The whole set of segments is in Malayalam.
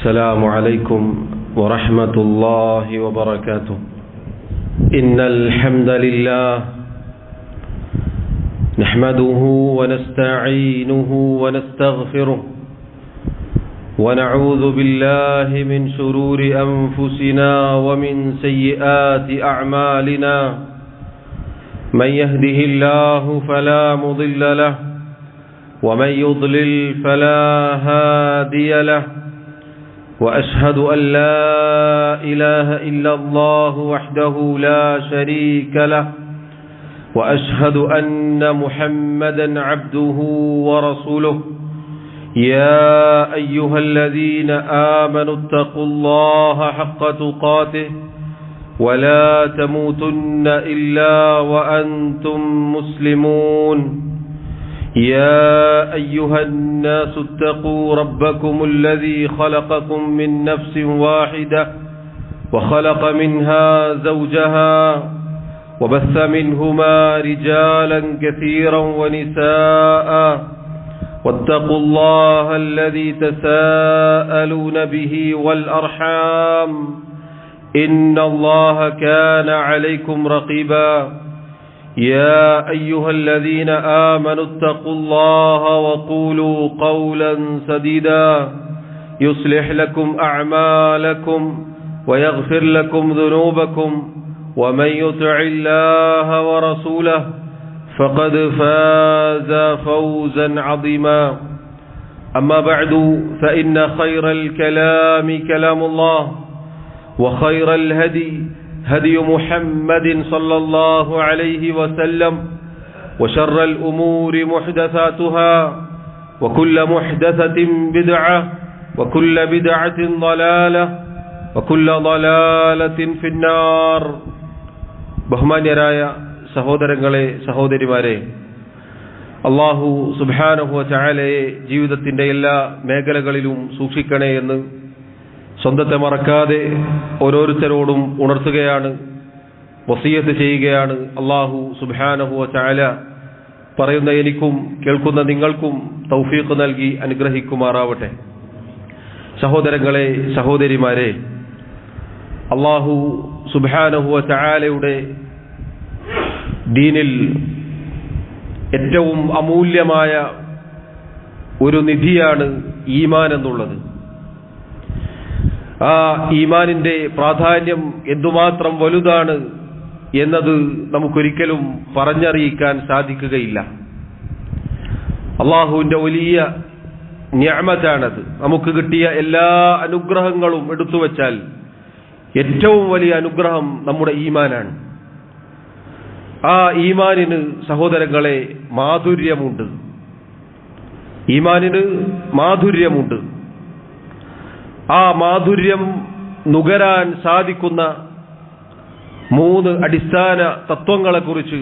السلام عليكم ورحمة الله وبركاته. إن الحمد لله نحمده ونستعينه ونستغفره ونعوذ بالله من شرور أنفسنا ومن سيئات أعمالنا. من يهده الله فلا مضل له ومن يضلل فلا هادي له. وأشهد أن لا إله إلا الله وحده لا شريك له. وأشهد أن محمدا عبده ورسوله. يا أيها الذين آمنوا اتقوا الله حق تقاته ولا تموتن إلا وأنتم مسلمون. يا أيها الناس اتقوا ربكم الذي خلقكم من نفس واحدة وخلق منها زوجها وبث منهما رجالا كثيرا ونساء. واتقوا الله الذي تساءلون به والأرحام إن الله كان عليكم رقيبا. يا أيها الذين آمنوا اتقوا الله وقولوا قولا سديدا يصلح لكم أعمالكم ويغفر لكم ذنوبكم ومن يطع الله ورسوله فقد فاز فوزا عظيما. أما بعد فإن خير الكلام كلام الله وخير الهدي هدي محمد صلى الله عليه وسلم وشر الأمور محدثاتها وكل محدثة بدعة وكل بدعة ضلالة وكل ضلالة في النار. ബഹുമാന്യരായ സഹോദരങ്ങളെ സഹോദരിമാരെ, അല്ലാഹു സുബ്ഹാനഹു വ തആലയെ ജീവിതത്തിന്റെ എല്ലാ മേഖലകളിലും സൂക്ഷിക്കണേ എന്ന് സ്വന്തത്തെ മറക്കാതെ ഓരോരുത്തരോടും ഉണർത്തുകയാണ്, വസിയത്ത് ചെയ്യുകയാണ്. അല്ലാഹു സുബ്ഹാനഹു വ തആല പറയുന്ന എനിക്കും കേൾക്കുന്ന നിങ്ങൾക്കും തൗഫീഖ് നൽകി അനുഗ്രഹിക്കുമാറാവട്ടെ. സഹോദരങ്ങളെ സഹോദരിമാരെ, അല്ലാഹു സുബ്ഹാനഹു വ തആലയുടെ ദീനിൽ ഏറ്റവും അമൂല്യമായ ഒരു നിധിയാണ് ഈമാൻ എന്നുള്ളത്. ആ ഈമാനിന്റെ പ്രാധാന്യം എന്തുമാത്രം വലുതാണ് എന്നത് നമുക്കൊരിക്കലും പറഞ്ഞറിയിക്കാൻ സാധിക്കുകയില്ല. അള്ളാഹുവിന്റെ വലിയ നിഅമത്താണത്. നമുക്ക് കിട്ടിയ എല്ലാ അനുഗ്രഹങ്ങളും എടുത്തു വച്ചാൽ ഏറ്റവും വലിയ അനുഗ്രഹം നമ്മുടെ ഈമാനാണ്. ആ ഈമാനിന് സഹോദരങ്ങളെ മാധുര്യമുണ്ട്. ഈമാനിന് മാധുര്യമുണ്ട്. ആ മാധുര്യം നുകരാൻ സാധിക്കുന്ന 3 അടിസ്ഥാന തത്വങ്ങളെക്കുറിച്ച്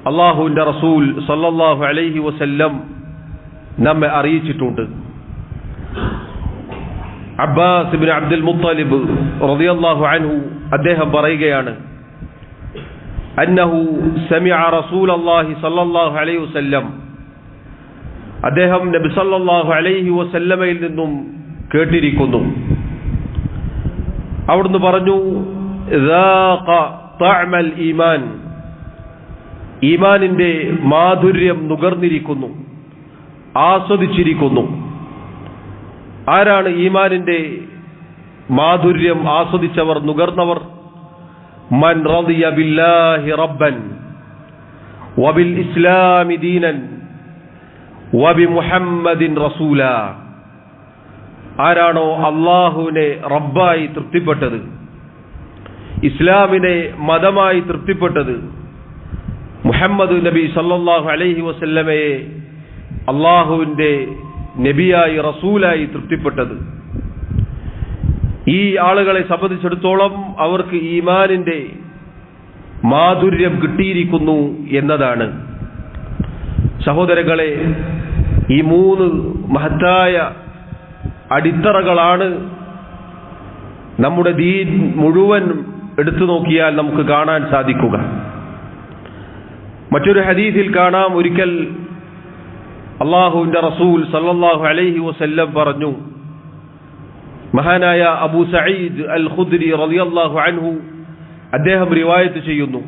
അല്ലാഹുവിന്റെ റസൂൽ സല്ലല്ലാഹു അലൈഹി വസല്ലം നമ്മെ അറിയിച്ചിട്ടുണ്ട്. അബ്ബാസ് ഇബ്നു അബ്ദുൽ മുത്തലിബ് റളിയല്ലാഹു അൻഹു അദ്ദേഹം പറയുകയാണ്, അന്നഹു സമിഅ റസൂലല്ലാഹി സല്ലല്ലാഹു അലൈഹി വസല്ലം, അദ്ദേഹം നബി സല്ലല്ലാഹു അലൈഹി വസല്ലമയിൽ നിന്നും കേട്ടിരിക്കുന്നു. അവിടുന്ന് പറഞ്ഞു, ذاق طعم الإيمان, ഈമാനിന്റെ മാധുര്യം നുകർന്നിരിക്കുന്നു, ആസ്വദിച്ചിരിക്കുന്നു. ആരാണ് ഈമാനിന്റെ മാധുര്യം ആസ്വദിച്ചവർ, നുകർന്നവർ? മൻ റളിയ ബില്ലാഹി റബ്ബൻ വബിൽ ഇസ്ലാമി ദീനൻ വബി മുഹമ്മദിൻ റസൂലാ. ആരാണോ അല്ലാഹുവിനെ റബ്ബായി തൃപ്തിപ്പെട്ടത്, ഇസ്ലാമിനെ മതമായി തൃപ്തിപ്പെട്ടത്, മുഹമ്മദ് നബി സല്ലല്ലാഹു അലൈഹി വസല്ലമയെ അല്ലാഹുവിന്റെ നബിയായി റസൂലായി തൃപ്തിപ്പെട്ടത്, ഈ ആളുകളെ സംബന്ധിച്ചിടത്തോളം അവർക്ക് ഈമാനിന്റെ മാധുര്യം കിട്ടിയിരിക്കുന്നു എന്നതാണ്. സഹോദരങ്ങളെ, ഈ 3 മഹത്തായ അടിത്തറകളാണ് നമ്മുടെ ദീൻ മുഴുവൻ എടുത്തു നോക്കിയാൽ നമുക്ക് കാണാൻ സാധിക്കുക. മറ്റൊരു ഹദീസിൽ കാണാം, ഒരിക്കൽ അല്ലാഹുവിന്റെ റസൂൽ സല്ലല്ലാഹു അലൈഹി വസല്ലം പറഞ്ഞു, മഹാനായ അബൂ സഈദ് അൽ ഖുദ്രി റളിയല്ലാഹു അൻഹു അദ്ദേഹം റിവായത്ത് ചെയ്യുന്നു,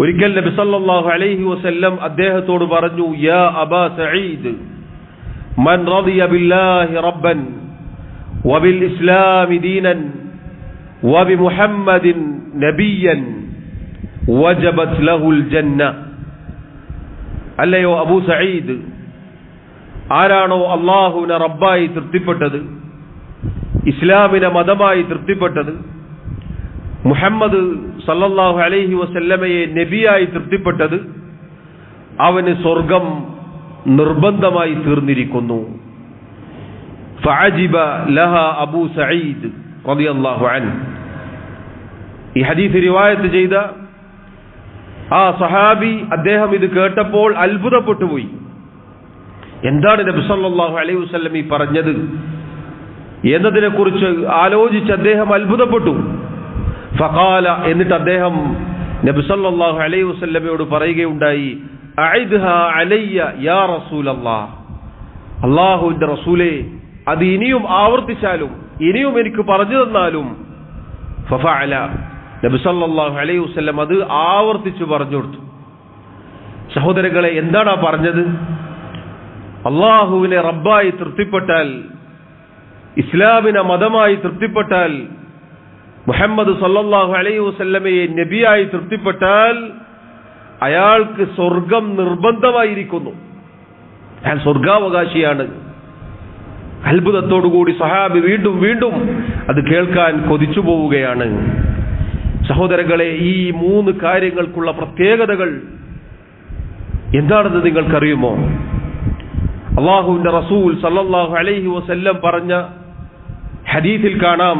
ഒരിക്കൽ നബി സല്ലല്ലാഹു അലൈഹി വസല്ലം അദ്ദേഹത്തോട് പറഞ്ഞു, യാ അബാ സഈദ്, മൻ റളിയ ബില്ലാഹി റബ്ബൻ വബിൽ ഇസ്ലാമി ദീനൻ വബിമുഹമ്മദിൻ നബിയ്യൻ വജബത് ലഹുൽ ജന്ന. അല്ലയോ അബൂ സഈദ്, ആരാണോ അല്ലാഹുവിനെ റബ്ബായി തൃപ്തിപ്പെട്ടത്, ഇസ്ലാമിനെ മതമായി തൃപ്തിപ്പെട്ടത്, മുഹമ്മദ് സല്ലല്ലാഹു അലൈഹി വസല്ലമയെ നബിയായി തൃപ്തിപ്പെട്ടത്, അവന് സ്വർഗം നിർബന്ധമായി തീർന്നിരിക്കുന്നു. ഫഅജിബ ലഹ അബൂ സഈദ് റളിയല്ലാഹു അൻഹു. ഈ ഹദീസ് റിവായത്ത് ചെയ്ത ആ സഹാബി അദ്ദേഹം ഇത് കേട്ടപ്പോൾ അത്ഭുതപ്പെട്ടുപോയി. എന്താണ് നബി സല്ലല്ലാഹു അലൈഹി വസല്ലം ഈ പറഞ്ഞത് എന്നതിനെ കുറിച്ച് ആലോചിച്ച് അദ്ദേഹം അത്ഭുതപ്പെട്ടു. ഫഖാല, എന്നിട്ട് അദ്ദേഹം നബി സല്ലല്ലാഹു അലൈഹി വസല്ലമയോട് പറയുകയുണ്ടായി, അഇദ്ഹാ അലയ്യ യാ റസൂലല്ലാഹ്, അല്ലാഹുവിന്റെ റസൂലേ, അത് ഇനിയും ആവർത്തിച്ചാലും ഇനിയും എനിക്ക് പറഞ്ഞു തന്നാലും. ഫഫഅല, നബി സല്ലല്ലാഹു അലൈഹി വസല്ലം അത് ആവർത്തിച്ചു പറഞ്ഞു കൊടുത്തു. സഹോദരങ്ങളെ, എന്താണ് പറഞ്ഞത്? അല്ലാഹുവിനെ റബ്ബായി തൃപ്തിപ്പെട്ടാൽ, ഇസ്ലാമിനെ മതമായി തൃപ്തിപ്പെട്ടാൽ, മുഹമ്മദ് സല്ലല്ലാഹു അലൈഹി വസല്ലമയെ നബിയായി തൃപ്തിപ്പെട്ടാൽ അയാൾക്ക് സ്വർഗം നിർബന്ധമായിരിക്കുന്നു. അയാൾ സ്വർഗാവകാശിയാണ്. അത്ഭുതത്തോടുകൂടി സഹാബി വീണ്ടും വീണ്ടും അത് കേൾക്കാൻ കൊതിച്ചു പോവുകയാണ്. സഹോദരങ്ങളെ, ഈ 3 കാര്യങ്ങൾക്കുള്ള പ്രത്യേകതകൾ എന്താണെന്ന് നിങ്ങൾക്കറിയുമോ? അല്ലാഹുവിന്റെ റസൂൽ സല്ലല്ലാഹു അലൈഹി വസല്ലം പറഞ്ഞ ഹദീസിൽ കാണാം,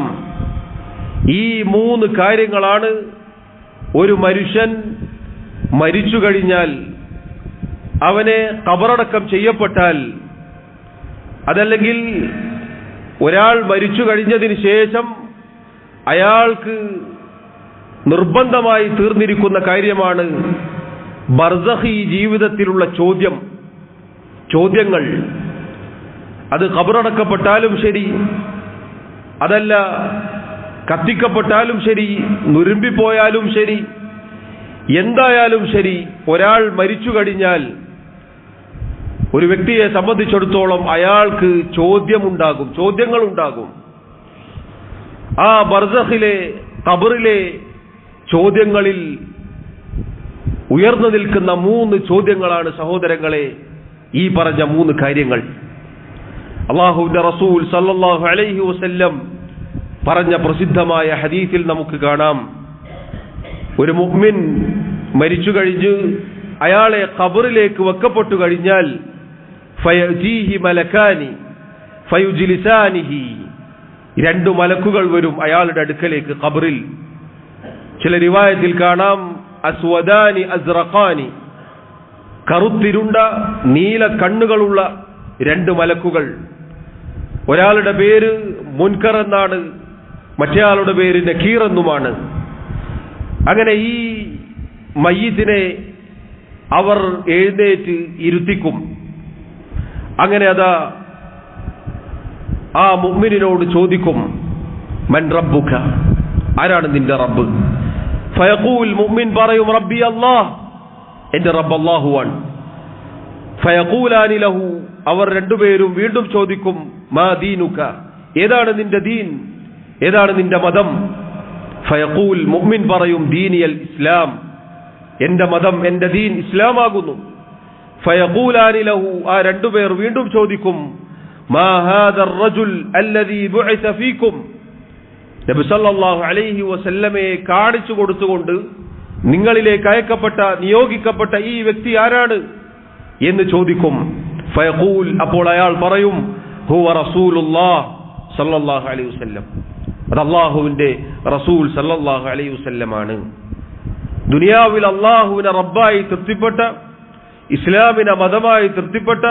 ഈ 3 കാര്യങ്ങളാണ് ഒരു മനുഷ്യൻ മരിച്ചു കഴിഞ്ഞാൽ, അവനെ ഖബറടക്കം ചെയ്യപ്പെട്ടാൽ, അതല്ലെങ്കിൽ ഒരാൾ മരിച്ചു കഴിഞ്ഞതിന് ശേഷം അയാൾക്ക് നിർബന്ധമായി തീർന്നിരിക്കുന്ന കാര്യമാണ് ബർസഖി ജീവിതത്തിലുള്ള ചോദ്യങ്ങൾ. അത് ഖബറടക്കപ്പെട്ടാലും ശരി, അതല്ല കത്തിക്കപ്പെട്ടാലും ശരി, നുരുമ്പിപ്പോയാലും ശരി, എന്തായാലും ശരി, ഒരാൾ മരിച്ചു കഴിഞ്ഞാൽ ഒരു വ്യക്തിയെ സംബന്ധിച്ചിടത്തോളം അയാൾക്ക് ചോദ്യങ്ങളുണ്ടാകും. ആ ബർസഖിലെ ഖബറിലെ ചോദ്യങ്ങളിൽ ഉയർന്നു നിൽക്കുന്ന 3 ചോദ്യങ്ങളാണ് സഹോദരങ്ങളെ ഈ പറഞ്ഞ 3 കാര്യങ്ങൾ. അല്ലാഹുവിന്റെ റസൂൽ സല്ലല്ലാഹു അലൈഹി വസല്ലം പറഞ്ഞ പ്രസിദ്ധമായ ഹദീസിൽ നമുക്ക് കാണാം, ഒരു മുഅ്മിൻ മരിച്ചു കഴിഞ്ഞ് അയാളെ ഖബറിലേക്ക് വെക്കപ്പെട്ടു കഴിഞ്ഞാൽ ഫയജീഹി മലക്കാനി ഫയുജ്ലിസാനിഹി, 2 മലക്കുകൾ വരും അയാളുടെ അടുക്കലേക്ക് ഖബറിൽ. ചില റിവായത്തിൽ കാണാം അസ്വദാനി അസ്റഖാനി, കറുത്തിരുണ്ട നീല കണ്ണുകളുള്ള 2 മലക്കുകൾ. ഒരാളുടെ പേര് മുൻകർ എന്നാണ്, മറ്റേയാളുടെ പേര് നക്കീർ എന്നുമാണ്. അങ്ങനെ ഈ മയ്യിത്തിനെ അവർ എഴുന്നേറ്റ് ഇരുത്തിക്കും. അങ്ങനെ അതാ ആ മുഅ്മിനിനോട് ചോദിക്കും, മൻ റബ്ബുക, ആരാണ് നിന്റെ റബ്ബ്? ഫയഖൂൽ, മുഅ്മിൻ പറയും, റബ്ബി അല്ലാഹ്, എന്റെ റബ്ബ് അല്ലാഹുവാണ്. ഫയഖൂലാനി ലഹു, അവർ 2 പേരും വീണ്ടും ചോദിക്കും, മാ ദീനുക, ഏതാണ് നിന്റെ ദീൻ, ഏതാണ് നിന്റെ മതം? ഫയഖൂൽ, മുഅ്മിൻ പറയും, ദീനിയൽ ഇസ്ലാം, എന്റെ മതം, എന്റെ ദീൻ ഇസ്ലാമാകുന്നു. ഫയഖൂലാനി ലഹു, ആ 2 പേർ വീണ്ടും ചോദിക്കും, മാ ഹാദർ റജുൽ അല്ലദീ ബുഇസ ഫീകും, നബി സല്ലല്ലാഹു അലൈഹി വസല്ലമയെ കാണിച്ചു കൊടുത്തുകൊണ്ട് നിങ്ങളിലേക്ക് അയക്കപ്പെട്ട നിയോഗിക്കപ്പെട്ട ഈ വ്യക്തി ആരാണ് എന്ന് ചോദിക്കും. ഫയഖൂൽ, അപ്പോൾ അയാൾ പറയും, ഹുവ റസൂലുള്ളാഹ് സല്ലല്ലാഹു അലൈഹി വസല്ലം, അത് അല്ലാഹുവിന്റെ റസൂൽ സല്ലല്ലാഹു അലൈഹി വസല്ലമാണ്. ദുനിയാവിൽ അല്ലാഹുവിനെ റബ്ബായി തൃപ്തിപ്പെട്ട, ഇസ്ലാമിനെ മതമായി തൃപ്തിപ്പെട്ട,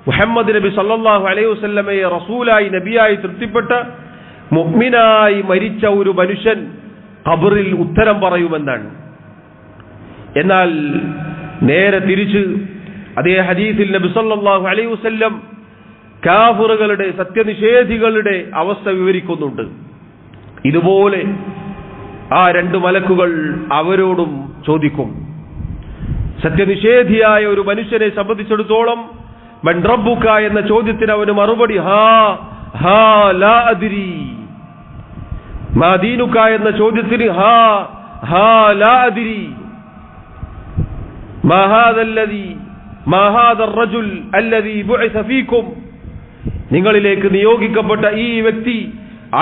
മുഹമ്മദ് നബി സല്ലല്ലാഹു അലൈഹി വസല്ലമയെ റസൂലായി നബിയായി തൃപ്തിപ്പെട്ട മുഅ്മിനായി മരിച്ച ഒരു മനുഷ്യൻ ഖബറിൽ ഉത്തരം പറയുമെന്നാണ്. എന്നാൽ നേരെ തിരിച്ച് അതേ ഹദീസിൽ നബി സല്ലല്ലാഹു അലൈഹി വസല്ലം കാഫിറുകളുടെ സത്യനിഷേധികളുടെ അവസ്ഥ വിവരിക്കുന്നുണ്ട്. ഇതുപോലെ ആ രണ്ട് മലക്കുകൾ അവരോടും ചോദിക്കും. സത്യനിഷേധിയായ ഒരു മനുഷ്യനെ സംബന്ധിച്ചിടത്തോളം മൻ റബ്ബുക എന്ന ചോദ്യത്തിന് അവന് മറുപടി ഹാ ഹാ ലാ അദ്രി. മാ ദീനുക എന്ന ചോദ്യത്തിന് ഹാ ഹാ ലാ അദ്രി. മാ ഹാദ الرجل الذي بعث فيكم. നിങ്ങളിലേക്ക് നിയോഗിക്കപ്പെട്ട ഈ വ്യക്തി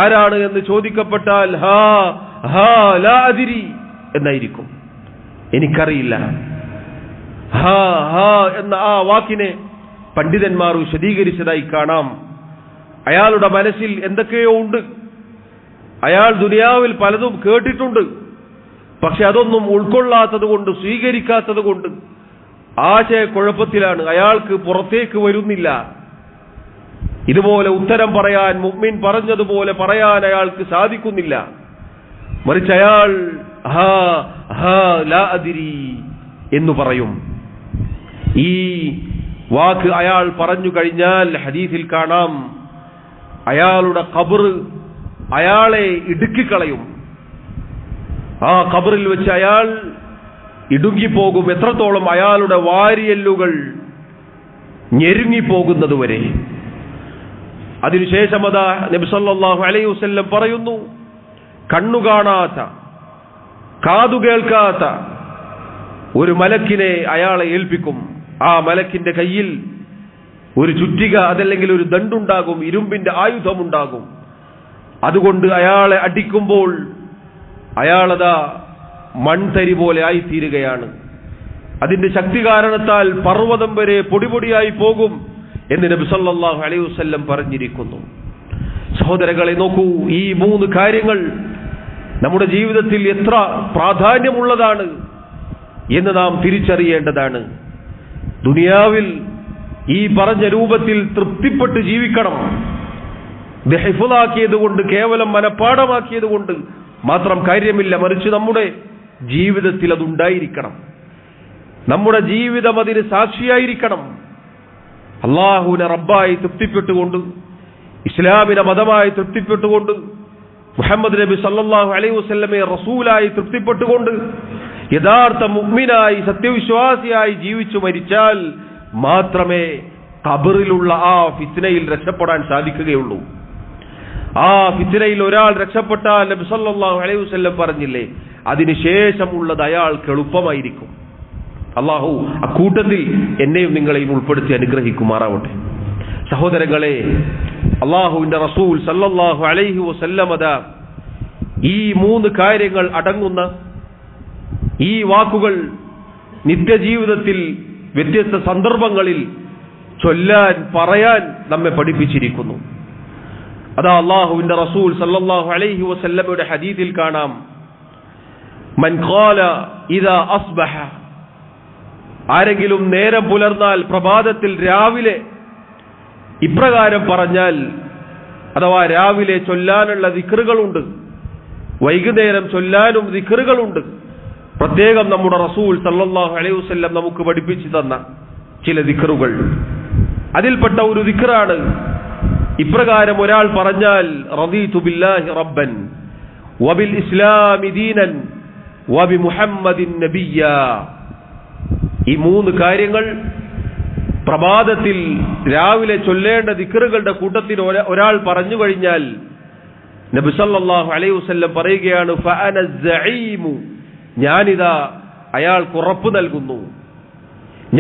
ആരാണ് എന്ന് ചോദിക്കപ്പെട്ടാൽ ഹാ ഹാ ലാ അദ്രി എന്നായിരിക്കും, എനിക്കറിയില്ല. ഹാ ഹാ എന്ന ആ വാക്കിനെ പണ്ഡിതന്മാർ വിശദീകരിച്ചതായി കാണാം. അയാളുടെ മനസ്സിൽ എന്തൊക്കെയോ ഉണ്ട്. അയാൾ ദുനിയാവിൽ പലതും കേട്ടിട്ടുണ്ട്, പക്ഷെ അതൊന്നും ഉൾക്കൊള്ളാത്തത് കൊണ്ട്, സ്വീകരിക്കാത്തത് കൊണ്ട് ആശയക്കുഴപ്പത്തിലാണ്. അയാൾക്ക് പുറത്തേക്ക് വരുന്നില്ല. ഇതുപോലെ ഉത്തരം പറയാൻ, മുഅ്മിൻ പറഞ്ഞതുപോലെ പറയാൻ അയാൾക്ക് സാധിക്കുന്നില്ല. മറിച്ച് അയാൾ ഹാ ഹാ ലാ അദ്രി എന്ന് പറയും. ഈ വാക്ക് അയാൾ പറഞ്ഞു കഴിഞ്ഞാൽ ഹദീസിൽ കാണാം, അയാളുടെ ഖബർ അയാളെ ഇടുക്കിക്കളയും. ആ ഖബറിൽ വെച്ച് അയാൾ ഇടുങ്ങിപ്പോകും. എത്രത്തോളം? അയാളുടെ വാരിയെല്ലുകൾ ഞെരുങ്ങിപ്പോകുന്നതുവരെ. അതിനുശേഷം അതാ നബി സല്ലല്ലാഹു അലൈഹി വസല്ലം പറയുന്നു, കണ്ണു കാണാത്ത, കാതു കേൾക്കാത്ത ഒരു മലക്കിനെ അയാളെ ഏൽപ്പിക്കും. ആ മലക്കിന്റെ കയ്യിൽ ഒരു ചുറ്റിക, അതല്ലെങ്കിൽ ഒരു ദണ്ടുണ്ടാകും, ഇരുമ്പിന്റെ ആയുധമുണ്ടാകും. അതുകൊണ്ട് അയാളെ അടിക്കുമ്പോൾ അയാളതാ മൺതരി പോലെ ആയിത്തീരുകയാണ്. അതിന്റെ ശക്തി കാരണത്താൽ പർവ്വതം വരെ പൊടിപൊടിയായി പോകും എന്ന് നബി സല്ലല്ലാഹു അലൈഹി വസല്ലം പറഞ്ഞിരിക്കുന്നു. സഹോദരങ്ങളെ നോക്കൂ, ഈ മൂന്ന് കാര്യങ്ങൾ നമ്മുടെ ജീവിതത്തിൽ എത്ര പ്രാധാന്യമുള്ളതാണ് എന്ന് നാം തിരിച്ചറിയേണ്ടതാണ്. ദുനിയാവിൽ ഈ പറഞ്ഞ രൂപത്തിൽ തൃപ്തിപ്പെട്ട് ജീവിക്കണം. ഇത് ഹിഫ്ളാക്കിയത് കൊണ്ട്, കേവലം മനപ്പാഠമാക്കിയത് കൊണ്ട് മാത്രം കാര്യമില്ല. മറിച്ച് നമ്മുടെ ജീവിതത്തിൽ അതുണ്ടായിരിക്കണം. നമ്മുടെ ജീവിതം അതിന് സാക്ഷിയായിരിക്കണം. അള്ളാഹുവിനെ റബ്ബായി തൃപ്തിപ്പെട്ടുകൊണ്ട്, ഇസ്ലാമിനെ മതമായി തൃപ്തിപ്പെട്ടുകൊണ്ട്, മുഹമ്മദ് നബി സല്ലല്ലാഹു അലൈഹി വസല്ലമയെ റസൂലായി തൃപ്തിപ്പെട്ടുകൊണ്ട്, യഥാർത്ഥ മുഅ്മിനായി സത്യവിശ്വാസിയായി ജീവിച്ചു മരിച്ചാൽ മാത്രമേ ഖബറിലുള്ള ആ ഫിത്നയിൽ രക്ഷപ്പെടാൻ സാധിക്കുകയുള്ളൂ. ആ ഫിത്നയിൽ ഒരാൾ രക്ഷപ്പെട്ടാൽ നബി സല്ലല്ലാഹു അലൈഹി വസല്ലം പറഞ്ഞില്ലേ, അതിനുശേഷമുള്ളത് അയാൾക്ക് എളുപ്പമായിരിക്കും. അള്ളാഹു അക്കൂട്ടത്തിൽ എന്നെയും നിങ്ങളെയും ഉൾപ്പെടുത്തി അനുഗ്രഹിക്കുമാറാവട്ടെ. സഹോദരങ്ങളെ, അള്ളാഹുവിന്റെ റസൂൽ സല്ലല്ലാഹു അലൈഹി വസല്ലം ഈ മൂന്ന് കാര്യങ്ങൾ അടങ്ങുന്ന ഈ വാക്കുകൾ നിത്യജീവിതത്തിൽ വ്യത്യസ്ത സന്ദർഭങ്ങളിൽ ചൊല്ലാൻ, പറയാൻ നമ്മെ പഠിപ്പിച്ചിരിക്കുന്നു. അതാ അള്ളാഹുവിന്റെ റസൂൽ സല്ലല്ലാഹു അലൈഹി വസല്ലമയുടെ ഹദീസിൽ കാണാം, മൻ ഖാല ഇദാ അസ്ബഹ, ആരെങ്കിലും നേരം പുലർന്നാൽ, പ്രഭാതത്തിൽ രാവിലെ ഇപ്രകാരം പറഞ്ഞാൽ, അഥവാ രാവിലെ ചൊല്ലാനുള്ള ദിക്റുകളുണ്ട്, വൈകുന്നേരം ചൊല്ലാനും ദിക്റുകളുണ്ട്. പ്രത്യേകം നമ്മുടെ റസൂൽ സല്ലല്ലാഹു അലൈഹി വസല്ലം നമുക്ക് പഠിപ്പിച്ചു തന്ന ചില ദിക്റുകൾ. അതിൽപ്പെട്ട ഒരു ദിക്റാണ് ഇപ്രകാരം ഒരാൾ പറഞ്ഞാൽ, റദീതു ബില്ലാഹി റബ്ബൻ വബിൽ ഇസ്ലാമി ദീനൻ വബി മുഹമ്മദിൻ നബിയ്യ. ഈ മൂന്ന് കാര്യങ്ങൾ പ്രഭാതത്തിൽ രാവിലെ ചൊല്ലേണ്ട ദിക്റുകളുടെ കൂട്ടത്തിൽ ഒരാൾ പറഞ്ഞു കഴിഞ്ഞാൽ നബി സല്ലല്ലാഹു അലൈഹി വസല്ലം പറയുകയാണ്, ഫഅന സഈമു, ഞാനിതാ അയാൾക്ക് ഉറപ്പ് നൽകുന്നു,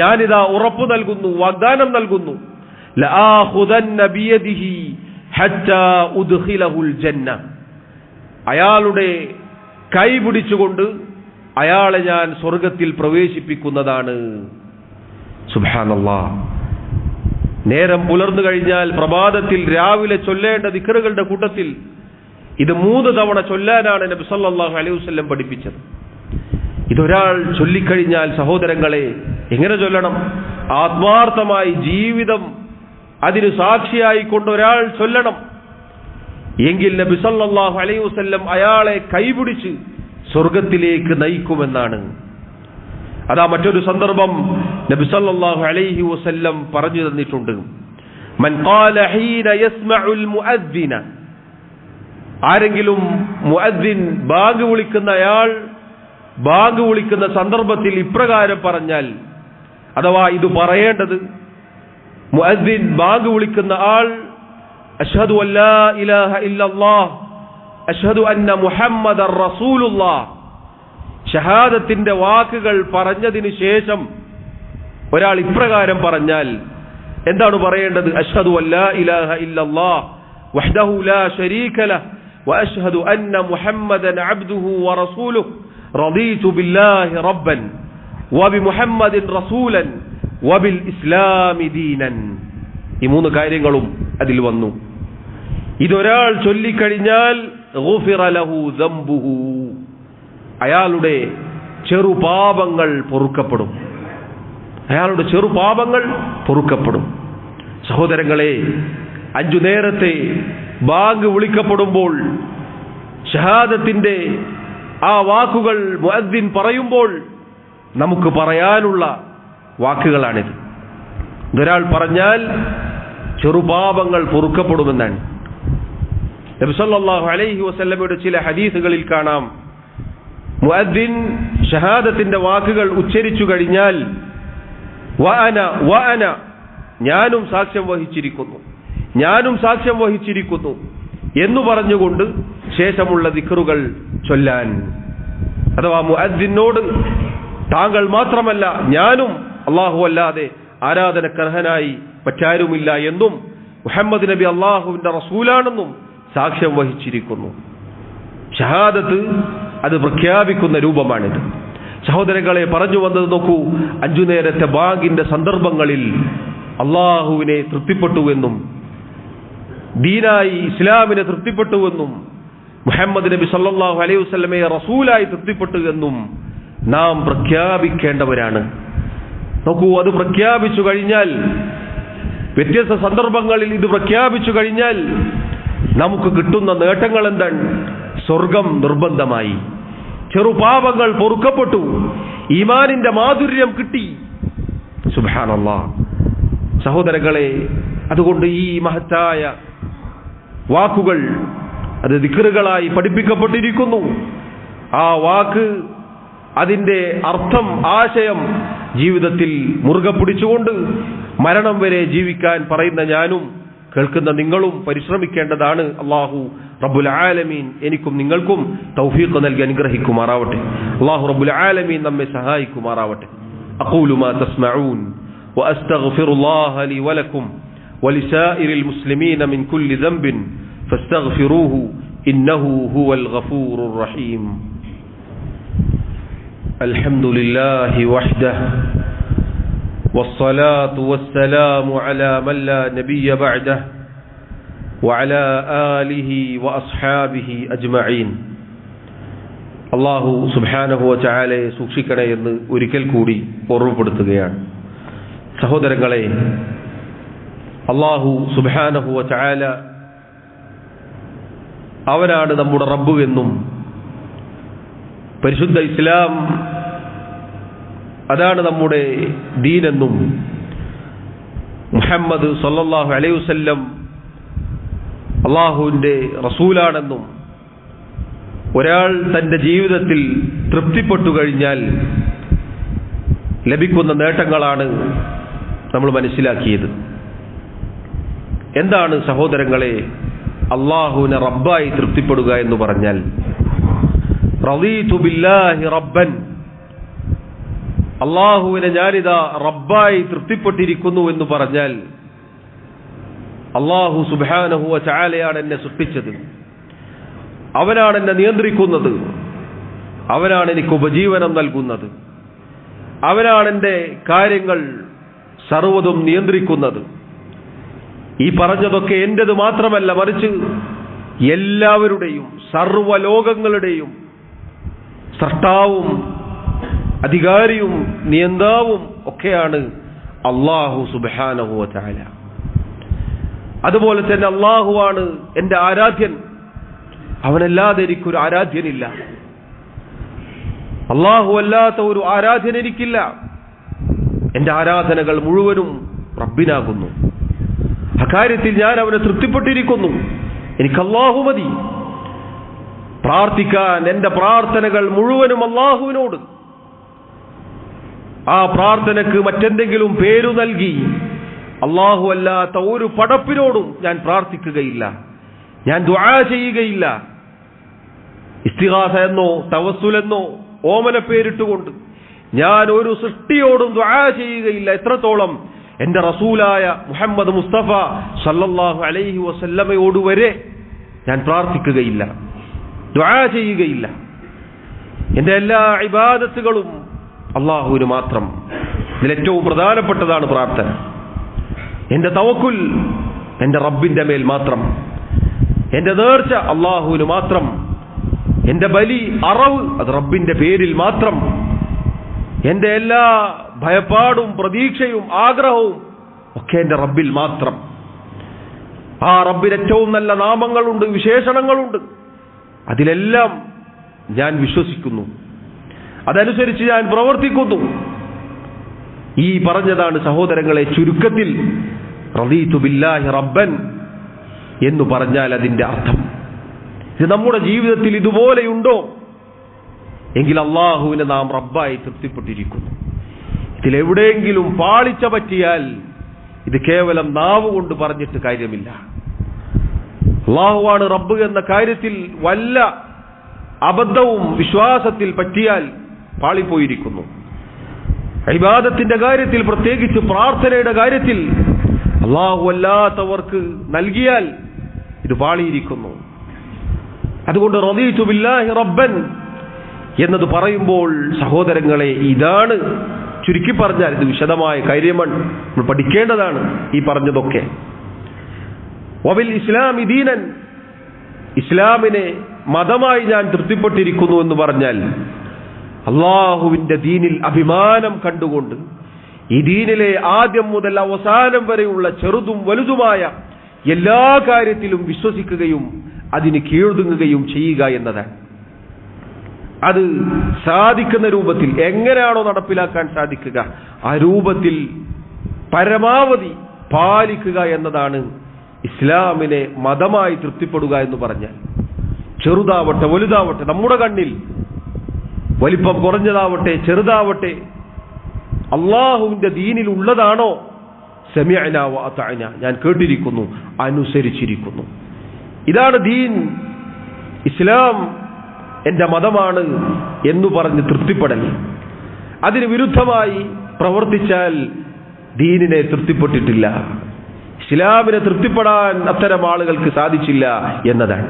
ഞാനിതാ ഉറപ്പ് നൽകുന്നു, വാഗ്ദാനം നൽകുന്നു, ലആഖുദന്ന ബിയദിഹി ഹത്താ ഉദ്ഖിലഹുൽ ജന്ന, അയാളുടെ കൈ പിടിച്ചുകൊണ്ട് അയാളെ ഞാൻ സ്വർഗത്തിൽ പ്രവേശിപ്പിക്കുന്നതാണ്. സുബ്ഹാനല്ലാഹ്. നേരം പുലർന്നു കഴിഞ്ഞാൽ പ്രഭാതത്തിൽ രാവിലെ ചൊല്ലേണ്ട ദിക്റുകളുടെ കൂട്ടത്തിൽ ഇത് 3 തവണ ചൊല്ലാനാണ് നബി സല്ലല്ലാഹു അലൈഹി വസല്ലം പഠിപ്പിച്ചത്. ഇതൊരാൾ ചൊല്ലിക്കഴിഞ്ഞാൽ സഹോദരങ്ങളെ എങ്ങനെ ചൊല്ലണം? ആത്മാർത്ഥമായി ജീവിതം അതിന് സാക്ഷിയായി കൊണ്ട് ഒരാൾ ചൊല്ലണം. എങ്കിൽ നബി സല്ലല്ലാഹു അലൈഹി വസല്ലം അയാളെ കൈപിടിച്ച് സ്വർഗത്തിലേക്ക് നയിക്കുമെന്നാണ്. അതാ മറ്റൊരു സന്ദർഭം നബി സല്ലല്ലാഹു അലൈഹി വസല്ലം പറഞ്ഞു തന്നിട്ടുണ്ട്. മൻ ഖാല ഹീന യസ്മഉൽ മുഅദ്ദിന, ആരെങ്കിലും മുഅദ്ദിൻ ബാങ്ക് വിളിക്കുന്നയാൾ ബാങ്ക് വിളിക്കുന്ന സന്ദർഭത്തിൽ ഇപ്രകാരം പറഞ്ഞാൽ, അഥവാ ഇത് പറയേണ്ടത് മുഅദ്ദിൻ ബാങ്ക് വിളിക്കുന്ന ആൾ അഷ്ഹദു അല്ലാ ഇലാഹ ഇല്ലല്ലാഹ് അഷ്ഹദു അന്ന മുഹമ്മദർ റസൂലുള്ളാഹ് ഷഹാദത്തിന്റെ വാക്കുകൾ പറഞ്ഞതിന് ശേഷം ഒരാൾ ഇപ്രകാരം പറഞ്ഞാൽ എന്താണ് പറയേണ്ടത്? അഷ്ഹദു അല്ലാ ഇലാഹ ഇല്ലല്ലാഹ് വഹ്ദഹു ലാ ശരീക ലഹ് വഅഷ്ഹദു അന്ന മുഹമ്മദൻ അബ്ദുഹു വറസൂലുഹു റദീതു ബില്ലാഹി റബ്ബൻ വബിമുഹമ്മദിൻ റസൂലൻ വബിൽ ഇസ്ലാമി ദീനൻ. ഈ മൂന്ന് കാര്യങ്ങളും അതിൽ വന്നു. ഇതൊരാൾ ചൊല്ലിക്കഴിഞ്ഞാൽ ഗുഫിറ ലഹു ദംബുഹു, അയാളുടെ ചെറുപാപങ്ങൾ പൊറുക്കപ്പെടും. അയാളുടെ ചെറുപാപങ്ങൾ പൊറുക്കപ്പെടും. സഹോദരങ്ങളെ, 5 നേരത്തെ ബാങ്ക് വിളിക്കപ്പെടുമ്പോൾ ഷഹാദത്തിന്റെ ആ വാക്കുകൾ മുഅദ്ദിൻ പറയുമ്പോൾ നമുക്ക് പറയാനുള്ള വാക്കുകളാണിത്. ഇതൊരാൾ പറഞ്ഞാൽ ചെറുപാപങ്ങൾ പൊറുക്കപ്പെടുമെന്നാണ്. നബി സല്ലല്ലാഹു അലൈഹി വസല്ലമയുടെ ചില ഹദീസുകളിൽ കാണാം, മുഅദ്ദിൻ ഷഹാദത്തിന്റെ വാക്കുകൾ ഉച്ചരിച്ചു കഴിഞ്ഞാൽ വഅന ഞാനും സാക്ഷ്യം വഹിച്ചിരിക്കുന്നു, ഞാനും സാക്ഷ്യം വഹിച്ചിരിക്കുന്നു എന്ന് പറഞ്ഞുകൊണ്ട് ശേഷമുള്ള ദിക്റുകൾ ചൊല്ലാൻ. അഥവാ മുഅദ്ദിനോട് താങ്കൾ മാത്രമല്ല ഞാനും അല്ലാഹു അല്ലാതെ ആരാധനക്കർഹനായി മറ്റാരുമില്ല എന്നും മുഹമ്മദ് നബി അല്ലാഹുവിന്റെ റസൂലാണെന്നും സാക്ഷ്യം വഹിച്ചിരിക്കുന്നു. ഷഹാദത്ത് അത് പ്രഖ്യാപിക്കുന്ന രൂപമാണിത്. സഹോദരങ്ങളെ, പറഞ്ഞു വന്നത് നോക്കൂ, 5 നേരത്തെ ബാങ്കിന്റെ സന്ദർഭങ്ങളിൽ അള്ളാഹുവിനെ തൃപ്തിപ്പെട്ടുവെന്നും ദീനായി ഇസ്ലാമിനെ തൃപ്തിപ്പെട്ടുവെന്നും മുഹമ്മദ് നബി സല്ലല്ലാഹു അലൈഹി വസല്ലമയെ റസൂലായി തൃപ്തിപ്പെട്ടുവെന്നും നാം പ്രഖ്യാപിക്കേണ്ടവരാണ്. നോക്കൂ, അത് പ്രഖ്യാപിച്ചു കഴിഞ്ഞാൽ, വ്യത്യസ്ത സന്ദർഭങ്ങളിൽ ഇത് പ്രഖ്യാപിച്ചു കഴിഞ്ഞാൽ നമുക്ക് കിട്ടുന്ന നേട്ടങ്ങൾ എന്താണ്? സ്വർഗം നിർബന്ധമായി, ചെറുപാപങ്ങൾ പൊറുക്കപ്പെട്ടു, ഈമാനിന്റെ മാധുര്യം കിട്ടി. സുബ്ഹാനല്ലാഹ്. സഹോദരങ്ങളെ, അതുകൊണ്ട് ഈ മഹത്തായ വാക്കുകൾ അത് ദിക്റുകളായി പഠിപ്പിക്കപ്പെട്ടിരിക്കുന്നു. ആ വാക്ക്, അതിന്റെ അർത്ഥം, ആശയം ജീവിതത്തിൽ മുറുകെ പിടിച്ചുകൊണ്ട് മരണം വരെ ജീവിക്കാൻ പറയുന്ന ഞാനും കേൾക്കുന്ന നിങ്ങളും പരിശ്രമിക്കേണ്ടതാണ്. അല്ലാഹു റബ്ബുൽ ആലമീൻ എനിക്കും നിങ്ങൾക്കും തൗഫീഖ് നൽകി അനുഗ്രഹിക്കുമാറാവട്ടെ. അല്ലാഹു റബ്ബുൽ ആലമീൻ നമ്മെ സഹായിക്കുമാറാവട്ടെ. അഖൂലു മാ തസ്മഊൻ വഅസ്തഗ്ഫിറുല്ലാഹ ലി വലക്കും വലിസായിരിൽ മുസ്ലിമീന മിൻ കുല്ലി ദംബിൻ ഫസ്തഗ്ഫിറൂഹു ഇന്നഹു ഹുവൽ ഗഫൂറുർ റഹീം. അൽഹംദുലില്ലാഹി വഹ്ദഹു والصلاة والسلام على من لا نبي بعده وعلى آله وأصحابه أجمعين. അല്ലാഹു സുബ്ഹാനഹു വ തആലയെ സൂക്ഷിക്കണേ എന്ന് ഒരിക്കൽ കൂടി ഓർമ്മപ്പെടുത്തുകയാണ്. സഹോദരങ്ങളെ, അല്ലാഹു സുബ്ഹാനഹു വ തആല അവനാണ് നമ്മുടെ റബ്ബ് എന്നും പരിശുദ്ധ ഇസ്ലാം അതാണ് നമ്മുടെ ദീനെന്നും മുഹമ്മദ് സല്ലല്ലാഹു അലൈഹി വസല്ലം അല്ലാഹുവിന്റെ റസൂലാണെന്നും ഒരാൾ തന്റെ ജീവിതത്തിൽ തൃപ്തിപ്പെട്ടു കഴിഞ്ഞാൽ ലഭിക്കുന്ന നേട്ടങ്ങളാണ് നമ്മൾ മനസ്സിലാക്കിയത്. എന്താണ് സഹോദരങ്ങളെ അല്ലാഹുവിനെ റബ്ബായി തൃപ്തിപ്പെടുക എന്ന് പറഞ്ഞാൽ? റളീതു ബില്ലാഹി റബ്ബൻ, അള്ളാഹുവിനെ ഞാനിതാ റബ്ബായി തൃപ്തിപ്പെട്ടിരിക്കുന്നു എന്ന് പറഞ്ഞാൽ, അള്ളാഹു സുബ്ഹാനഹു വ തആലയാണ് എന്നെ സൃഷ്ടിച്ചത്, അവനാണ് എന്നെ നിയന്ത്രിക്കുന്നത്, അവനാണ് എനിക്ക് ഉപജീവനം നൽകുന്നത്, അവനാണ് എൻ്റെ കാര്യങ്ങൾ സർവ്വതും നിയന്ത്രിക്കുന്നത്. ഈ പറഞ്ഞതൊക്കെ എന്റേത് മാത്രമല്ല, മറിച്ച് എല്ലാവരുടെയും സർവ്വലോകങ്ങളുടെയും സൃഷ്ടാവും അധികാരിയും നിയന്താവും ഒക്കെയാണ് അല്ലാഹു സുബ്ഹാനഹു വ തആല. അതുപോലെ തന്നെ അല്ലാഹുവാണ് എൻ്റെ ആരാധ്യൻ, അവനല്ലാതെ എനിക്കൊരു ആരാധ്യനില്ല, അല്ലാഹു അല്ലാത്ത ഒരു ആരാധ്യൻ എനിക്കില്ല. എൻ്റെ ആരാധനകൾ മുഴുവനും റബ്ബിനാകുന്നു. അക്കാര്യത്തിൽ ഞാൻ അവനെ തൃപ്തിപ്പെട്ടിരിക്കുന്നു. എനിക്ക് അല്ലാഹു മതി. പ്രാർത്ഥിക്കാൻ എന്റെ പ്രാർത്ഥനകൾ മുഴുവനും അല്ലാഹുവിനോട്. ആ പ്രാർത്ഥനക്ക് മറ്റെന്തെങ്കിലും പേരു നൽകി അല്ലാഹു അല്ലാത്ത ഒരു പടപ്പിനോടും ഞാൻ പ്രാർത്ഥിക്കുകയില്ല, ഞാൻ ദുആ ചെയ്യുകയില്ല. ഇസ്തിഗാസ എന്നോ തവസ്സുലെന്നോ ഓമന പേരിട്ടുകൊണ്ട് ഞാൻ ഒരു സൃഷ്ടിയോടും ദുആ ചെയ്യുകയില്ല. എത്രത്തോളം എന്റെ റസൂലായ മുഹമ്മദ് മുസ്തഫ സല്ലല്ലാഹു അലൈഹി വസല്ലമയോട് വരെ ഞാൻ പ്രാർത്ഥിക്കുകയില്ല, ദുആ ചെയ്യുകയില്ല. എന്റെ എല്ലാ ഇബാദത്തുകളും അല്ലാഹുവിന് മാത്രം. ഇതിലേറ്റവും പ്രധാനപ്പെട്ടതാണ് പ്രാർത്ഥന. എന്റെ തവക്കുൽ എന്റെ റബ്ബിന്റെ മേൽ മാത്രം, എന്റെ നേർച്ച അല്ലാഹുവിന് മാത്രം, എന്റെ ബലി അറവ് അത് റബ്ബിന്റെ പേരിൽ മാത്രം, എന്റെ എല്ലാ ഭയപ്പാടും പ്രതീക്ഷയും ആഗ്രഹവും ഒക്കെ എന്റെ റബ്ബിൽ മാത്രം. ആ റബ്ബിന് ഏറ്റവും നല്ല നാമങ്ങളുണ്ട്, വിശേഷണങ്ങളുണ്ട്. അതിലെല്ലാം ഞാൻ വിശ്വസിക്കുന്നു, അതനുസരിച്ച് ഞാൻ പ്രവർത്തിക്കുന്നു. ഈ പറഞ്ഞതാണ് സഹോദരങ്ങളെ ചുരുക്കത്തിൽ റദീതു ബില്ലാഹി റബ്ബൻ എന്ന് പറഞ്ഞാൽ അതിന്റെ അർത്ഥം. ഇത് നമ്മുടെ ജീവിതത്തിൽ ഇതുപോലെയുണ്ടോ എങ്കിൽ അള്ളാഹുവിനെ നാം റബ്ബായി തൃപ്തിപ്പെട്ടിരിക്കുന്നു. ഇതിലെവിടെയെങ്കിലും പാളിച്ച പറ്റിയാൽ ഇത് കേവലം നാവ് കൊണ്ട് പറഞ്ഞിട്ട് കാര്യമില്ല. അള്ളാഹുവാണ് റബ്ബ് എന്ന കാര്യത്തിൽ വല്ല അബദ്ധവും വിശ്വാസത്തിൽ പറ്റിയാൽ പാളിപ്പോയിരിക്കുന്നു. ഇബാദത്തിന്റെ കാര്യത്തിൽ, പ്രത്യേകിച്ച് പ്രാർത്ഥനയുടെ കാര്യത്തിൽ അള്ളാഹു അല്ലാത്തവർക്ക് നൽകിയാൽ ഇത് പാളിയിരിക്കുന്നു. അതുകൊണ്ട് റദീതു ബില്ലാഹി റബ്ബൻ എന്നത് പറയുമ്പോൾ സഹോദരങ്ങളെ ഇതാണ് ചുരുക്കി പറഞ്ഞാൽ, ഇത് വിശദമായ കാര്യമാണ്, നമ്മൾ പഠിക്കേണ്ടതാണ് ഈ പറഞ്ഞതൊക്കെ. വബിൽ ഇസ്ലാമി ദീനൻ, ഇസ്ലാമിനെ മതമായി ഞാൻ തൃപ്തിപ്പെട്ടിരിക്കുന്നു എന്ന് പറഞ്ഞാൽ അള്ളാഹുവിന്റെ ദീനിൽ അഭിമാനം കണ്ടുകൊണ്ട് ഈ ദീനിലെ ആദ്യം മുതൽ അവസാനം വരെയുള്ള ചെറുതും വലുതുമായ എല്ലാ കാര്യത്തിലും വിശ്വസിക്കുകയും അതിന് കീഴ്തുങ്ങുകയും ചെയ്യുക എന്നതാണ്. അത് സാധിക്കുന്ന രൂപത്തിൽ എങ്ങനെയാണോ നടപ്പിലാക്കാൻ സാധിക്കുക ആ രൂപത്തിൽ പരമാവധി പാലിക്കുക എന്നതാണ് ഇസ്ലാമിനെ മതമായി തൃപ്തിപ്പെടുക എന്ന് പറഞ്ഞാൽ. ചെറുതാവട്ടെ വലുതാവട്ടെ, നമ്മുടെ കണ്ണിൽ വലിപ്പം കുറഞ്ഞതാവട്ടെ ചെറുതാവട്ടെ, അള്ളാഹുവിന്റെ ദീനിൽ ഉള്ളതാണോ സമിഅനാ വഅതഅനാ, ഞാൻ കേട്ടിരിക്കുന്നു, അനുസരിച്ചിരിക്കുന്നു. ഇതാണ് ദീൻ, ഇസ്ലാം എന്റെ മതമാണ് എന്ന് പറഞ്ഞ് തൃപ്തിപ്പെടൽ. അതിന് വിരുദ്ധമായി പ്രവർത്തിച്ചാൽ ദീനിനെ തൃപ്തിപ്പെട്ടിട്ടില്ല, ഇസ്ലാമിനെ തൃപ്തിപ്പെടാൻ അത്തരം ആളുകൾക്ക് സാധിച്ചില്ല എന്നതാണ്.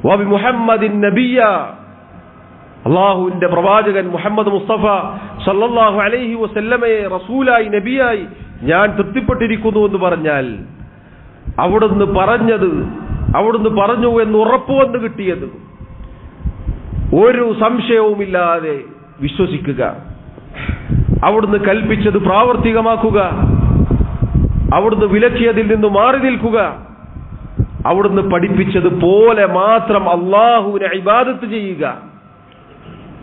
വബി മുഹമ്മദിൻ നബിയ, അള്ളാഹുവിന്റെ പ്രവാചകൻ മുഹമ്മദ് മുസ്തഫ സല്ലല്ലാഹു അലൈഹി വസല്ലമയെ റസൂലായി നബിയായി ഞാൻ തൃപ്തിപ്പെട്ടിരിക്കുന്നു എന്ന് പറഞ്ഞാൽ അവിടുന്ന് പറഞ്ഞത് അവിടുന്ന് പറഞ്ഞു എന്ന് ഉറപ്പ് വന്ന് കിട്ടിയത് ഒരു സംശയവുമില്ലാതെ വിശ്വസിക്കുക, അവിടുന്ന് കൽപ്പിച്ചത് പ്രാവർത്തികമാക്കുക, അവിടുന്ന് വിലക്കിയതിൽ നിന്ന് മാറി നിൽക്കുക, അവിടുന്ന് പഠിപ്പിച്ചതുപോലെ മാത്രം അള്ളാഹുവിനെ ഇബാദത്ത് ചെയ്യുക,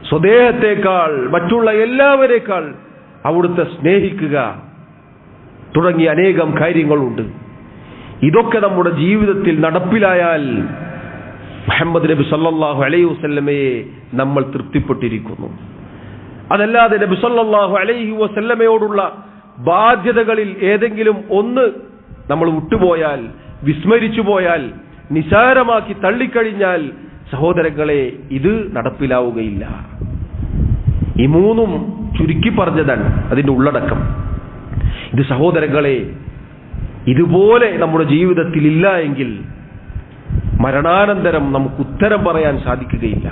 സ്വദേഹത്തെക്കാൾ മറ്റുള്ള എല്ലാവരേക്കാൾ അവിടുത്തെ സ്നേഹിക്കുക തുടങ്ങിയ അനേകം കാര്യങ്ങളുണ്ട്. ഇതൊക്കെ നമ്മുടെ ജീവിതത്തിൽ നടപ്പിലായാൽ മുഹമ്മദ് നബി സല്ലല്ലാഹു അലൈഹി വസല്ലമയെ നമ്മൾ തൃപ്തിപ്പെട്ടിരിക്കുന്നു. അതല്ലാതെ നബി സല്ലല്ലാഹു അലൈഹി വസല്ലമയോടുള്ള ബാധ്യതകളിൽ ഏതെങ്കിലും ഒന്ന് നമ്മൾ വിട്ടുപോയാൽ, വിസ്മരിച്ചു പോയാൽ, നിസാരമാക്കി തള്ളിക്കഴിഞ്ഞാൽ സഹോദരങ്ങളെ ഇത് നടപ്പിലാവുകയില്ല. ഈ മൂന്നും ചുരുക്കി പറഞ്ഞതാണ് അതിന്റെ ഉള്ളടക്കം. ഇത് സഹോദരങ്ങളെ ഇതുപോലെ നമ്മുടെ ജീവിതത്തിൽ ഇല്ല എങ്കിൽ മരണാനന്തരം നമുക്ക് ഉത്തരം പറയാൻ സാധിക്കുകയില്ല.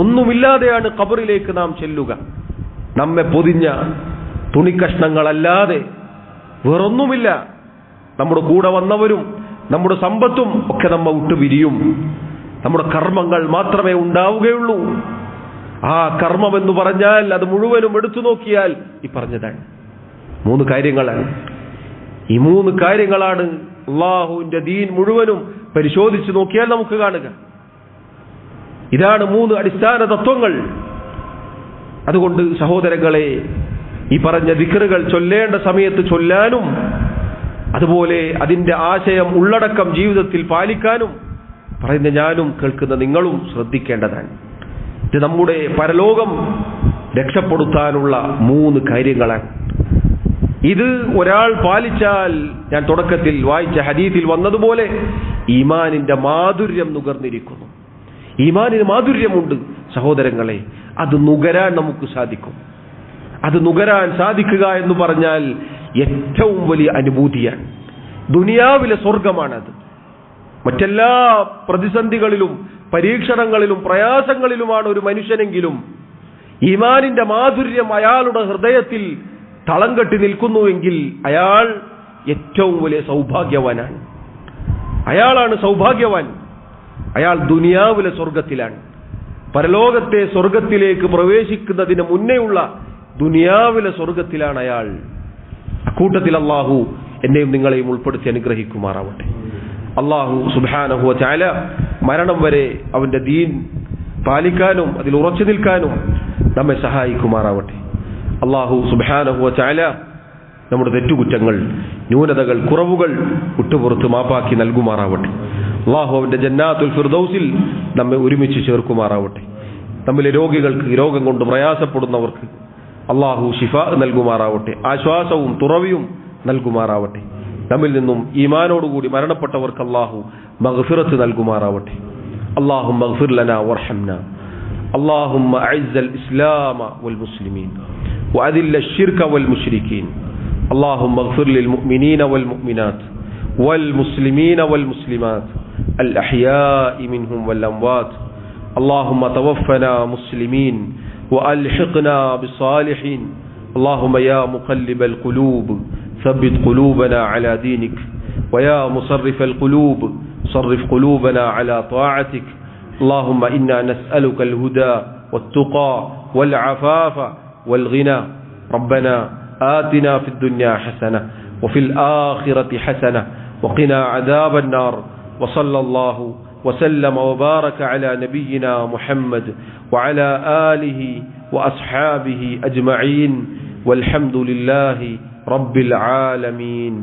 ഒന്നുമില്ലാതെയാണ് ഖബറിലേക്ക് നാം ചെല്ലുക. നമ്മെ പൊതിഞ്ഞ തുണിക്കഷ്ണങ്ങളല്ലാതെ വേറൊന്നുമില്ല. നമ്മുടെ കൂടെ വന്നവരും നമ്മുടെ സമ്പത്തും ഒക്കെ നമ്മെ വിട്ടു പിരിയും. നമ്മുടെ കർമ്മങ്ങൾ മാത്രമേ ഉണ്ടാവുകയുള്ളൂ. ആ കർമ്മം എന്ന് പറഞ്ഞാൽ അത് മുഴുവനും എടുത്തു നോക്കിയാൽ ഈ പറഞ്ഞതാണ് മൂന്ന് കാര്യങ്ങളാണ്. ഈ മൂന്ന് കാര്യങ്ങളാണ് അള്ളാഹുവിന്റെ ദീൻ മുഴുവനും പരിശോധിച്ചു നോക്കിയാൽ നമുക്ക് കാണുക. ഇതാണ് മൂന്ന് അടിസ്ഥാന തത്വങ്ങൾ. അതുകൊണ്ട് സഹോദരങ്ങളെ ഈ പറഞ്ഞ ദിക്റുകൾ ചൊല്ലേണ്ട സമയത്ത് ചൊല്ലാനും അതുപോലെ അതിന്റെ ആശയം ഉള്ളടക്കം ജീവിതത്തിൽ പാലിക്കാനും പറയുന്ന ഞാനും കേൾക്കുന്ന നിങ്ങളും ശ്രദ്ധിക്കേണ്ടതാണ്. ഇത് നമ്മുടെ പരലോകം രക്ഷപ്പെടുത്താനുള്ള 3 കാര്യങ്ങളാണ്. ഇത് ഒരാൾ പാലിച്ചാൽ ഞാൻ തുടക്കത്തിൽ വായിച്ച ഹദീസിൽ വന്നതുപോലെ ഈമാനിന്റെ മാധുര്യം നുകർന്നിരിക്കുന്നു. ഈമാനിന് മാധുര്യമുണ്ട് സഹോദരങ്ങളെ. അത് നുകരാൻ നമുക്ക് സാധിക്കും. അത് നുകരാൻ സാധിക്കുക എന്ന് പറഞ്ഞാൽ ഏറ്റവും വലിയ അനുഭൂതിയാണ്. ദുനിയാവിലെ സ്വർഗമാണത്. മറ്റെല്ലാ പ്രതിസന്ധികളിലും പരീക്ഷണങ്ങളിലും പ്രയാസങ്ങളിലുമാണ് ഒരു മനുഷ്യനെങ്കിലും ഈമാനിന്റെ മാധുര്യം അയാളുടെ ഹൃദയത്തിൽ തളം കെട്ടി നിൽക്കുന്നുവെങ്കിൽ അയാൾ ഏറ്റവും വലിയ സൗഭാഗ്യവാനാണ്. അയാളാണ് സൗഭാഗ്യവാൻ. അയാൾ ദുനിയാവിലെ സ്വർഗത്തിലാണ്. പരലോകത്തെ സ്വർഗത്തിലേക്ക് പ്രവേശിക്കുന്നതിന് മുന്നേയുള്ള ദുനിയാവിലെ സ്വർഗത്തിലാണ് അയാൾ. അക്കൂട്ടത്തിൽ അല്ലാഹു എന്നെയും നിങ്ങളെയും ഉൾപ്പെടുത്തി അനുഗ്രഹിക്കുമാറാവട്ടെ. അല്ലാഹു സുബ്ഹാനഹു വ തആല മരണം വരെ അവന്റെ ദീൻ പാലിക്കാനും അതിൽ ഉറച്ചു നിൽക്കാനും നമ്മെ സഹായിക്കുമാറാവട്ടെ. അല്ലാഹു സുബ്ഹാനഹു വ തആല നമ്മുടെ തെറ്റുകുറ്റങ്ങൾ, ന്യൂനതകൾ, കുറവുകൾ വിട്ടുപുറത്ത് മാപ്പാക്കി നൽകുമാറാവട്ടെ. അല്ലാഹു അവന്റെ ജന്നാത്തുൽ ഫിർദൗസിൽ നമ്മെ ഒരുമിച്ച് ചേർക്കുമാറാവട്ടെ. നമ്മിലെ രോഗികൾക്ക്, രോഗം കൊണ്ട് പ്രയാസപ്പെടുന്നവർക്ക് അല്ലാഹു ശിഫാ നൽകുമാറാവട്ടെ. ആശ്വാസവും തുറവിയും നൽകുമാറാവട്ടെ. നമ്മിൽ നിന്നും ഈമാനോടുകൂടി മരണപ്പെട്ടവർക്ക് അല്ലാഹു മഗ്ഫിറത്ത് നൽകുമാറാവട്ടെ. اللهم اغفر لنا وارحمنا. اللهم أعز الإسلام والمسلمين وأذل الشرك والمشركين. اللهم اغفر للمؤمنين والمؤمنات والمسلمين والمسلمات الأحياء منهم والأموات. اللهم توفنا مسلمين وألحقنا بالصالحين. اللهم يا مقلب القلوب ثبت قلوبنا على دينك، ويا مصرف القلوب صرف قلوبنا على طاعتك. اللهم إنا نسألك الهدى والتقى والعفاف والغنى. ربنا آتنا في الدنيا حسنة وفي الآخرة حسنة وقنا عذاب النار. وصلى الله وسلم وبارك على نبينا محمد وعلى آله وأصحابه أجمعين والحمد لله رب العالمين.